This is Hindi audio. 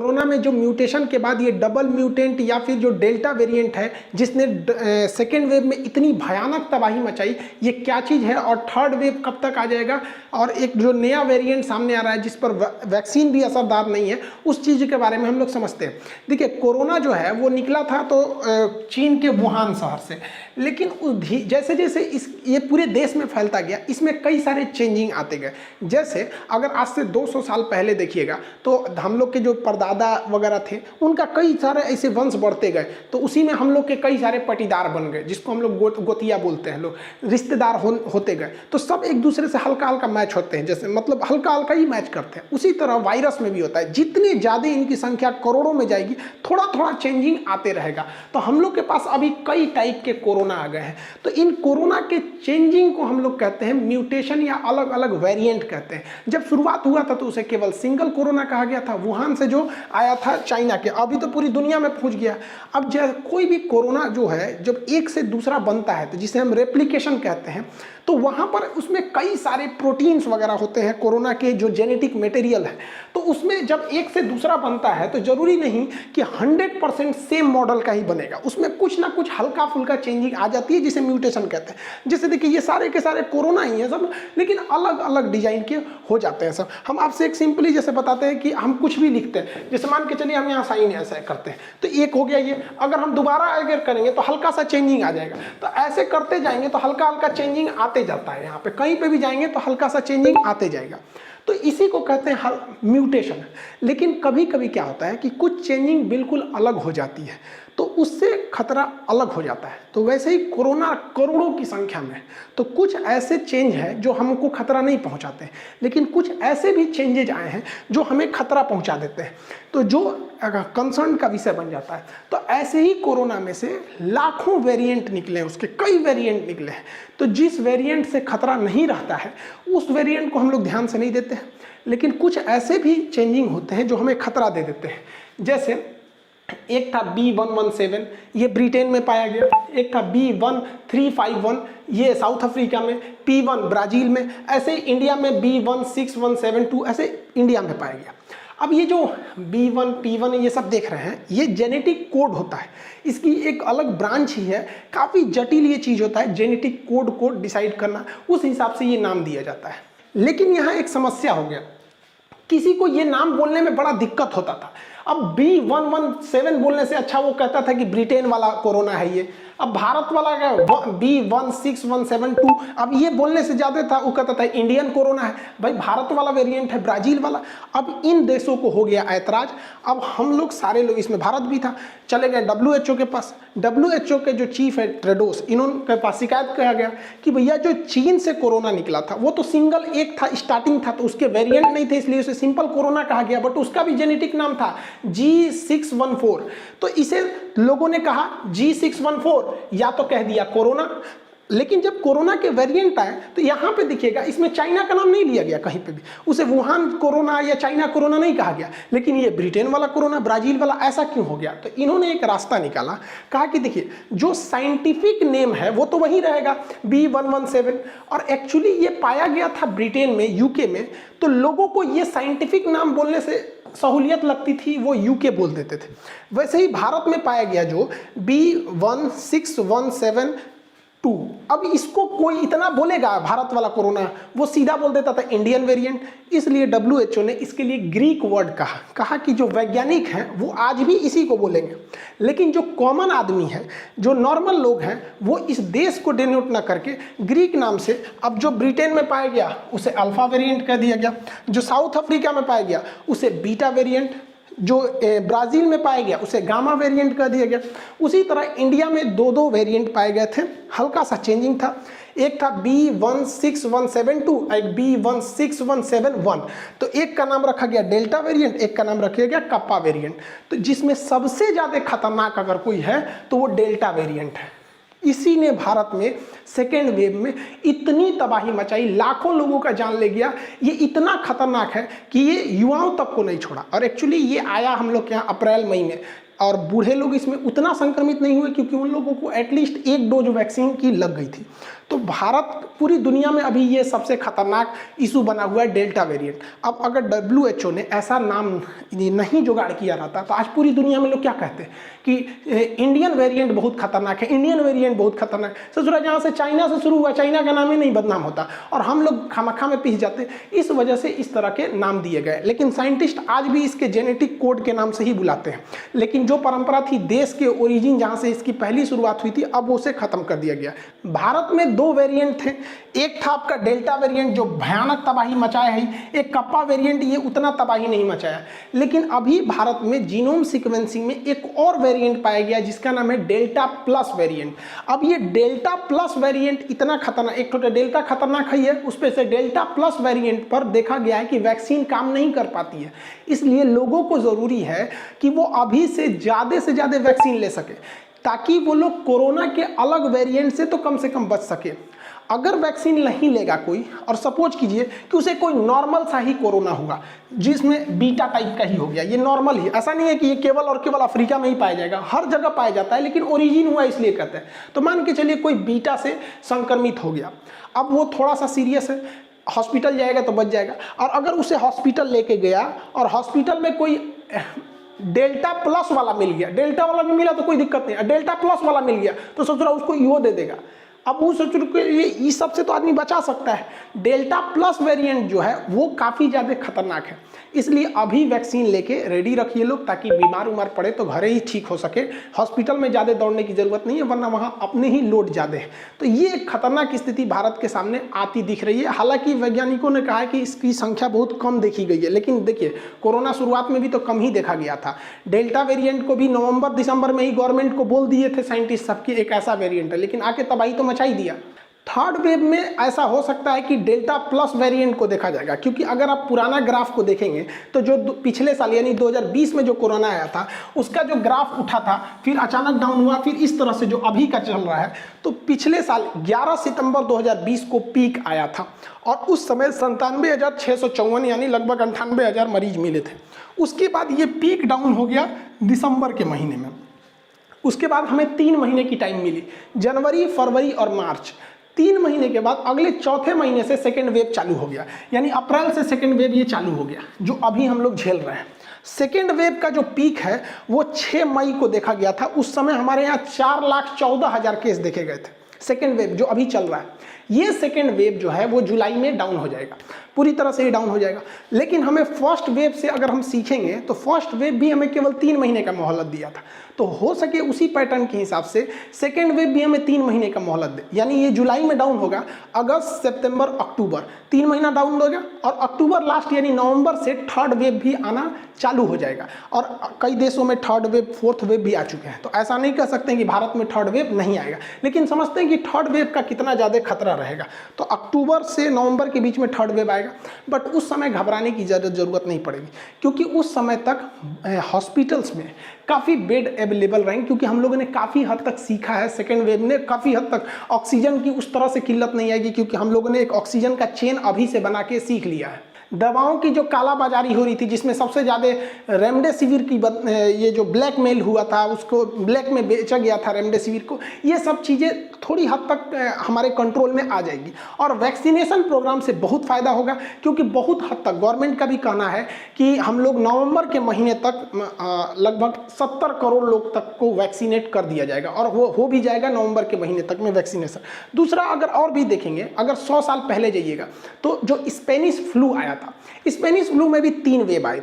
कोरोना में जो म्यूटेशन के बाद ये डबल म्यूटेंट या फिर जो डेल्टा वेरिएंट है जिसने सेकेंड वेव में इतनी भयानक तबाही मचाई, ये क्या चीज़ है और थर्ड वेव कब तक आ जाएगा, और एक जो नया वेरिएंट सामने आ रहा है जिस पर वैक्सीन भी असरदार नहीं है, उस चीज़ के बारे में हम लोग समझते हैं। देखिए, कोरोना जो है वो निकला था तो चीन के वुहान शहर से, लेकिन जैसे जैसे ये पूरे देश में फैलता गया, इसमें कई सारे चेंजिंग आते गए। जैसे अगर आज से 200 साल पहले देखिएगा तो हम लोग के जो परदादा वगैरह थे उनका कई सारे ऐसे वंश बढ़ते गए, तो उसी में हम लोग के कई सारे पटीदार बन गए, जिसको हम लोग गोतिया बोलते हैं, लोग रिश्तेदार होते गए, तो सब एक दूसरे से हल्का हल्का मैच होते हैं, जैसे मतलब हल्का हल्का ही मैच करते हैं। उसी तरह वायरस में भी होता है, जितने ज़्यादा इनकी संख्या करोड़ों में जाएगी थोड़ा थोड़ा चेंजिंग आते रहेगा। तो हम लोग के पास अभी कई टाइप के कोरोना आ गए हैं, तो इन कोरोना के चेंजिंग को हम लोग कहते हैं म्यूटेशन या अलग अलग वेरिएंट कहते हैं। जब शुरुआत हुआ था तो उसे केवल सिंगल कोरोना कहा गया था, वुहान से जो आया था चाइना के, अभी तो पूरी दुनिया में पहुंच गया। अब कोई भी कोरोना जो है जब एक से दूसरा बनता है तो जिसे हम रेप्लिकेशन कहते हैं, तो वहाँ पर उसमें कई सारे प्रोटीन्स वगैरह होते हैं कोरोना के जो जेनेटिक मटेरियल है, तो उसमें जब एक से दूसरा बनता है तो जरूरी नहीं कि 100% सेम मॉडल का ही बनेगा, उसमें कुछ ना कुछ हल्का फुल्का चेंजिंग आ जाती है जिसे म्यूटेशन कहते हैं। जैसे देखिए, ये सारे के सारे कोरोना ही हैं सब, लेकिन अलग अलग डिजाइन के हो जाते हैं सब। हम आपसे एक सिंपली जैसे बताते हैं कि हम कुछ भी लिखते हैं, जैसे मान के चलिए हम यहाँ साइन ऐसा करते हैं तो एक हो गया ये, अगर हम दोबारा अगर करेंगे तो हल्का सा चेंजिंग आ जाएगा, तो ऐसे करते जाएंगे तो हल्का हल्का चेंजिंग आते जाता है। यहाँ पे कहीं पे भी जाएंगे तो हल्का सा चेंजिंग आते जाएगा, तो इसी को कहते हैं म्यूटेशन। लेकिन कभी कभी क्या होता है कि कुछ चेंजिंग बिल्कुल अलग हो जाती है, तो उससे खतरा अलग हो जाता है। तो वैसे ही कोरोना करोड़ों की संख्या में, तो कुछ ऐसे चेंज है जो हमको खतरा नहीं पहुंचाते, लेकिन कुछ ऐसे भी चेंजेज आए हैं जो हमें खतरा पहुंचा देते हैं, तो जो कंसर्न का विषय बन जाता है। तो ऐसे ही कोरोना में से लाखों वेरिएंट निकले हैं, उसके कई वेरिएंट निकले हैं, तो जिस वेरिएंट से खतरा नहीं रहता है उस वेरिएंट को हम लोग ध्यान से नहीं देते हैं। लेकिन कुछ ऐसे भी चेंजिंग होते हैं जो हमें खतरा दे देते हैं। जैसे एक था B117, ये ब्रिटेन में पाया गया, एक था B1351, ये साउथ अफ्रीका में, P1 ब्राजील में, ऐसे इंडिया में B16172 ऐसे इंडिया में पाया गया। अब ये जो B1 P1 ये सब देख रहे हैं, ये जेनेटिक कोड होता है, इसकी एक अलग ब्रांच ही है, काफ़ी जटिल ये चीज़ होता है, जेनेटिक कोड को डिसाइड करना, उस हिसाब से ये नाम दिया जाता है। लेकिन यहाँ एक समस्या हो गया, किसी को ये नाम बोलने में बड़ा दिक्कत होता था। अब B117 बोलने से अच्छा वो कहता था कि ब्रिटेन वाला कोरोना है ये, अब भारत वाला क्या B16172, अब ये बोलने से ज़्यादा था वो कहता था इंडियन कोरोना है, भाई भारत वाला वेरिएंट है, ब्राज़ील वाला। अब इन देशों को हो गया ऐतराज, अब हम लोग सारे लोग, इसमें भारत भी था, चले गए WHO के पास। WHO के जो चीफ है टेड्रोस, इन्होंने पास शिकायत किया गया कि भैया जो चीन से कोरोना निकला था वो तो सिंगल एक था, स्टार्टिंग था, तो उसके वेरिएंट नहीं थे, इसलिए उसे सिंपल कोरोना कहा गया, बट उसका भी जेनेटिक नाम था G614। तो इसे लोगों ने कहा G614, या तो कह दिया कोरोना। लेकिन जब कोरोना के वेरिएंट आए तो यहाँ पे देखिएगा इसमें चाइना का नाम नहीं लिया गया कहीं पे भी, उसे वुहान कोरोना या चाइना कोरोना नहीं कहा गया, लेकिन ये ब्रिटेन वाला कोरोना, ब्राजील वाला, ऐसा क्यों हो गया? तो इन्होंने एक रास्ता निकाला, कहा कि देखिए जो साइंटिफिक नेम है वो तो वही रहेगा B117, और एक्चुअली ये पाया गया था ब्रिटेन में, यूके में, तो लोगों को ये साइंटिफिक नाम बोलने से सहूलियत लगती थी, वो यूके बोल देते थे। वैसे ही भारत में पाया गया जो B16172, अब इसको कोई इतना बोलेगा भारत वाला कोरोना, वो सीधा बोल देता था इंडियन वेरिएंट, इसलिए WHO ने इसके लिए ग्रीक वर्ड कहा कि जो वैज्ञानिक हैं वो आज भी इसी को बोलेंगे, लेकिन जो कॉमन आदमी है, जो नॉर्मल लोग हैं, वो इस देश को डिनोट ना करके ग्रीक नाम से, अब जो ब्रिटेन में पाया गया उसे अल्फा वेरिएंट कह दिया गया, जो साउथ अफ्रीका में पाया गया उसे बीटा वेरिएंट, जो ब्राज़ील में पाया गया उसे गामा वेरिएंट कर दिया गया। उसी तरह इंडिया में दो वेरिएंट पाए गए थे, हल्का सा चेंजिंग था, एक था B16172, एक B16171, तो एक का नाम रखा गया डेल्टा वेरिएंट, एक का नाम रखा गया कप्पा वेरिएंट। तो जिसमें सबसे ज़्यादा खतरनाक अगर कोई है तो वो डेल्टा वेरिएंट है। इसी ने भारत में सेकेंड वेव में इतनी तबाही मचाई, लाखों लोगों का जान ले गया। ये इतना खतरनाक है कि ये युवाओं तक को नहीं छोड़ा, और एक्चुअली ये आया हम लोग के यहाँ अप्रैल मई में, और बूढ़े लोग इसमें उतना संक्रमित नहीं हुए क्योंकि उन लोगों को एटलीस्ट एक डोज वैक्सीन की लग गई थी। तो भारत पूरी दुनिया में अभी ये सबसे खतरनाक इशू बना हुआ है डेल्टा वेरिएंट। अब अगर WHO ने ऐसा नाम नहीं जुगाड़ किया रहता तो आज पूरी दुनिया में लोग क्या कहते हैं कि इंडियन वेरिएंट बहुत खतरनाक है, इंडियन वेरिएंट बहुत खतरनाक है। ससुरा जहाँ से चाइना से शुरू हुआ, चाइना का नाम ही नहीं बदनाम होता और हम लोग खामखा में पिस जाते। इस वजह से इस तरह के नाम दिए गए, लेकिन साइंटिस्ट आज भी इसके जेनेटिक कोड के नाम से ही बुलाते हैं। लेकिन जो परंपरा थी देश के ओरिजिन जहाँ से इसकी पहली शुरुआत हुई थी, अब उसे खत्म कर दिया गया। भारत में 2 वेरिएंट थे, एक था आपका डेल्टा वेरिएंट जो भयानक तबाही मचाया है, एक कप्पा वेरिएंट, ये उतना तबाही नहीं मचाया। लेकिन अभी भारत में जीनोम सीक्वेंसिंग में एक और वेरिएंट पाया गया जिसका नाम है डेल्टा प्लस वेरिएंट। अब ये डेल्टा प्लस वेरिएंट इतना खतरनाक, एक तो डेल्टा खतरनाक है, उस पर से डेल्टा प्लस वेरिएंट पर देखा गया है कि वैक्सीन काम नहीं कर पाती है। इसलिए लोगों को जरूरी है कि वो अभी से ज़्यादा वैक्सीन ले सके ताकि वो लोग कोरोना के अलग वेरिएंट से तो कम से कम बच सके। अगर वैक्सीन नहीं लेगा कोई, और सपोज कीजिए कि उसे कोई नॉर्मल सा ही कोरोना हुआ जिसमें बीटा टाइप का ही हो गया, ये नॉर्मल ही, ऐसा नहीं है कि ये केवल और केवल अफ्रीका में ही पाया जाएगा, हर जगह पाया जाता है, लेकिन ओरिजिन हुआ इसलिए कहते हैं। तो मान के चलिए कोई बीटा से संक्रमित हो गया, अब वो थोड़ा सा सीरियस है, हॉस्पिटल जाएगा तो बच जाएगा। और अगर उसे हॉस्पिटल लेके गया और हॉस्पिटल में कोई डेल्टा प्लस वाला मिल गया, डेल्टा वाला भी मिला तो कोई दिक्कत नहीं, डेल्टा प्लस वाला मिल गया तो सोच रहा उसको ईओ दे देगा। अब वो सोच रहे इस सब से तो आदमी बचा सकता है। डेल्टा प्लस वेरिएंट जो है वो काफ़ी ज़्यादा खतरनाक है, इसलिए अभी वैक्सीन लेके रेडी रखिए लोग, ताकि बीमार उमार पड़े तो घरे ही ठीक हो सके। हॉस्पिटल में ज़्यादा दौड़ने की ज़रूरत नहीं है, वरना वहाँ अपने ही लोड ज़्यादा है। तो ये एक खतरनाक स्थिति भारत के सामने आती दिख रही है। हालांकि वैज्ञानिकों ने कहा है कि इसकी संख्या बहुत कम देखी गई है, लेकिन देखिए कोरोना शुरुआत में भी तो कम ही देखा गया था। डेल्टा वेरिएंट को भी नवंबर दिसंबर में ही गवर्नमेंट को बोल दिए थे साइंटिस्ट सबकी एक ऐसा वेरिएंट है, लेकिन आके तबाही तो मचा ही दिया। थर्ड वेव में ऐसा हो सकता है कि डेल्टा प्लस वेरिएंट को देखा जाएगा, क्योंकि अगर आप पुराना ग्राफ को देखेंगे तो जो पिछले साल यानी 2020 में जो कोरोना आया था उसका जो ग्राफ उठा था फिर अचानक डाउन हुआ, फिर इस तरह से जो अभी का चल रहा है, तो पिछले साल 11 सितंबर 2020 को पीक आया था और उस समय 97,654 यानी लगभग 98,000 मरीज मिले थे। उसके बाद ये पीक डाउन हो गया दिसंबर के महीने में। उसके बाद हमें 3 महीने की टाइम मिली, जनवरी, फरवरी और मार्च। 3 महीने के बाद अगले चौथे महीने से सेकेंड वेव चालू हो गया, यानी अप्रैल से सेकेंड वेव ये चालू हो गया जो अभी हम लोग झेल रहे हैं। सेकेंड वेव का जो पीक है वो 6 मई को देखा गया था। उस समय हमारे यहाँ 4,14,000 केस देखे गए थे। सेकेंड वेव जो अभी चल रहा है, ये सेकेंड वेव जो है वो जुलाई में डाउन हो जाएगा, पूरी तरह से ही डाउन हो जाएगा। लेकिन हमें फर्स्ट वेव से अगर हम सीखेंगे तो फर्स्ट वेव भी हमें केवल 3 महीने का मोहलत दिया था, तो हो सके उसी पैटर्न के हिसाब से सेकेंड वेव भी हमें 3 महीने का मोहलत दे। यानी ये जुलाई में डाउन होगा, अगस्त, सितंबर, अक्टूबर 3 महीना डाउन होगा और अक्टूबर लास्ट यानी नवंबर से थर्ड वेव भी आना चालू हो जाएगा। और कई देशों में थर्ड वेव, फोर्थ वेव भी आ चुके हैं, तो ऐसा नहीं कह सकते कि भारत में थर्ड वेव नहीं आएगा, लेकिन समझते हैं कि थर्ड वेव का कितना ज़्यादा खतरा रहेगा। तो अक्टूबर से नवंबर के बीच में थर्ड वेव आएगा, बट उस समय घबराने की ज़रूरत नहीं पड़ेगी, क्योंकि उस समय तक हॉस्पिटल्स में काफ़ी बेड अवेलेबल रहेंगे, क्योंकि हम लोगों ने काफ़ी हद तक सीखा है। सेकेंड वेव ने काफ़ी हद तक ऑक्सीजन की उस तरह से किल्लत नहीं आएगी, क्योंकि हम लोगों ने एक ऑक्सीजन का चेन अभी से बना के सीख लिया है। दवाओं की जो कालाबाजारी हो रही थी, जिसमें सबसे ज़्यादा रेमडेसिविर की ये जो ब्लैकमेल हुआ था, उसको ब्लैक में बेचा गया था रेमडेसिविर को, ये सब चीज़ें थोड़ी हद तक हमारे कंट्रोल में आ जाएगी। और वैक्सीनेशन प्रोग्राम से बहुत फ़ायदा होगा, क्योंकि बहुत हद तक गवर्नमेंट का भी कहना है कि हम लोग नवंबर के महीने तक लगभग 70 करोड़ लोग तक को वैक्सीनेट कर दिया जाएगा, और वो हो भी जाएगा नवंबर के महीने तक में वैक्सीनेशन। दूसरा, अगर और भी देखेंगे, अगर 100 साल पहले जाइएगा तो जो स्पेनिश फ्लू आया था, स्पेनिश फ्लू में भी 3 वेव आए।